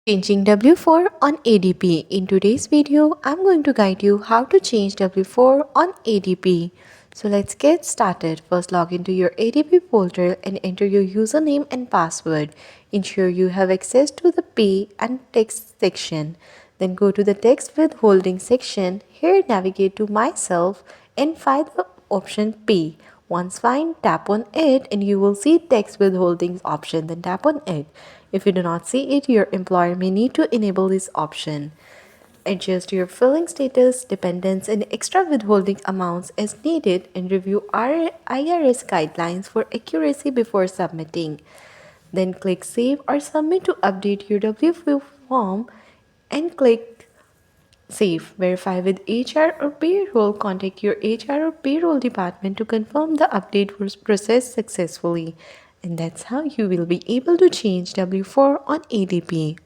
Changing W-4 on ADP. In today's video, I'm going to guide you how to change W-4 on ADP. So let's get started. First, log into your ADP portal and enter your username and password. Ensure you have access to the Pay and Text section. Then go to the Text Withholding section. Here, navigate to Myself and find the option Pay. Once find, tap on it and you will see Text Withholdings option. Then tap on it. If you do not see it, your employer may need to enable this option. Adjust your filing status, dependents, and extra withholding amounts as needed and review IRS guidelines for accuracy before submitting. Then click Save or Submit to update your W-4 form and click Save. Verify with HR or Payroll. Contact your HR or Payroll department to confirm the update was processed successfully. And that's how you will be able to change W-4 on ADP.